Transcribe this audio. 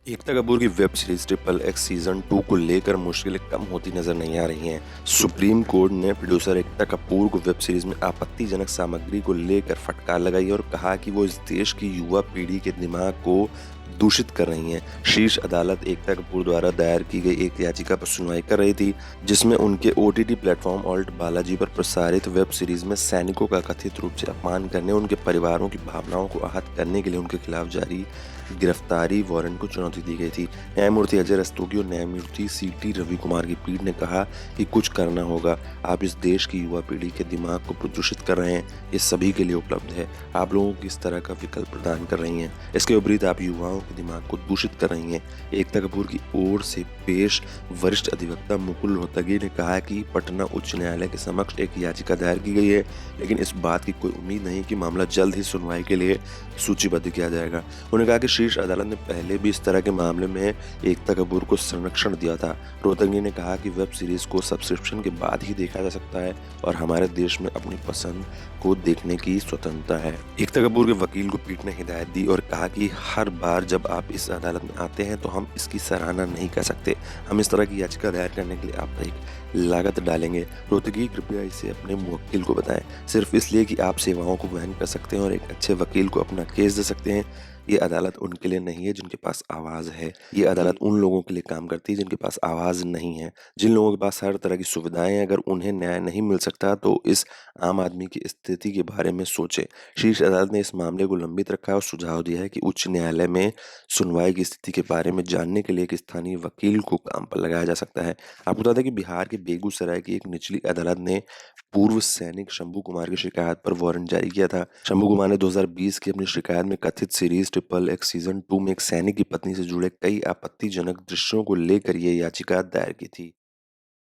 एकता कपूर की web series triple x season 2 को लेकर मुश्किलें कम होती नजर नहीं आ रही हैं। सुप्रीम कोर्ट ने प्रोड्यूसर एकता कपूर को वेब सीरीज में आपत्तिजनक सामग्री को लेकर फटकार लगाई और कहा कि वो इस देश की युवा पीढ़ी के दिमाग को दूषित कर रही हैं। शीर्ष अदालत एकता कपूर द्वारा दायर की गई एक याचिका पर सुनवाई कर रही थी, जिसमें उनके ओटीटी प्लेटफॉर्म ऑल्ट बालाजी पर प्रसारित वेब सीरीज में सैनिकों का कथित रूप से अपमान करने, उनके परिवारों की भावनाओं को आहत करने के लिए उनके खिलाफ जारी गिरफ्तारी वारंट को चुनौती दी गई थी। न्यायमूर्ति अजय रस्तोगी और न्यायमूर्ति सीटी रवि कुमार की पीठ ने कहा कि कुछ करना होगा। आप इस देश की युवा पीढ़ी के दिमाग को प्रदूषित कर रहे हैं। ये सभी के लिए उपलब्ध है। आप लोगों को किस तरह का विकल्प प्रदान कर रही हैं। इसके विपरीत आप युवाओं के दिमाग को दूषित कर रही हैं। एकता कपूर की ओर से पेश वरिष्ठ अधिवक्ता मुकुल रोहतगी ने कहा कि पटना उच्च न्यायालय के समक्ष एक याचिका दायर की गई है, लेकिन इस बात की कोई उम्मीद नहीं कि मामला जल्द ही सुनवाई के लिए सूचीबद्ध किया जाएगा। उन्होंने कहा कि शीर्ष अदालत ने पहले भी इस तरह के मामले में एकता कपूर को संरक्षण दिया था। रोहतगी ने कहा कि वेब सीरीज को सब्सक्रिप्शन के बाद ही देखा जा सकता है और हमारे देश में अपनी पसंद को देखने की स्वतंत्रता है। एकता कपूर के वकील को पीठ ने हिदायत दी और कहा कि हर बार जब आप इस अदालत में आते हैं तो हम इसकी सराहना नहीं कर सकते। हम इस तरह की याचिका दायर करने के लिए आपराधिक लागत डालेंगे। रोहतगी कृपया इसे अपने मुवक्किल को बताएं, सिर्फ इसलिए कि आप सेवाओं को वहन कर सकते हैं और एक अच्छे वकील को अपना केस दे सकते हैं। ये अदालत उनके लिए नहीं है जिनके पास आवाज़ है। ये अदालत उन लोगों के लिए काम करती है जिनके पास आवाज़ नहीं है, जिन लोगों के पास हर तरह की सुविधाएं हैं। अगर उन्हें न्याय नहीं मिल सकता तो इस आम आदमी की स्थिति के बारे में सोचें। शीर्ष अदालत ने इस मामले को लंबित रखा है और सुझाव दिया है कि उच्च न्यायालय में सुनवाई की स्थिति के बारे में जानने के लिए एक स्थानीय वकील को काम पर लगाया जा सकता है। आपको बता दें कि बिहार के बेगूसराय की एक निचली अदालत ने पूर्व सैनिक शंभू कुमार की शिकायत पर वारंट जारी किया था। शंभू कुमार ने 2020 की अपनी शिकायत में कथित सीरीज ट्रिपल एक्स सीजन 2 में एक सैनिक की पत्नी से जुड़े कई आपत्तिजनक दृश्यों को लेकर ये याचिका दायर की थी।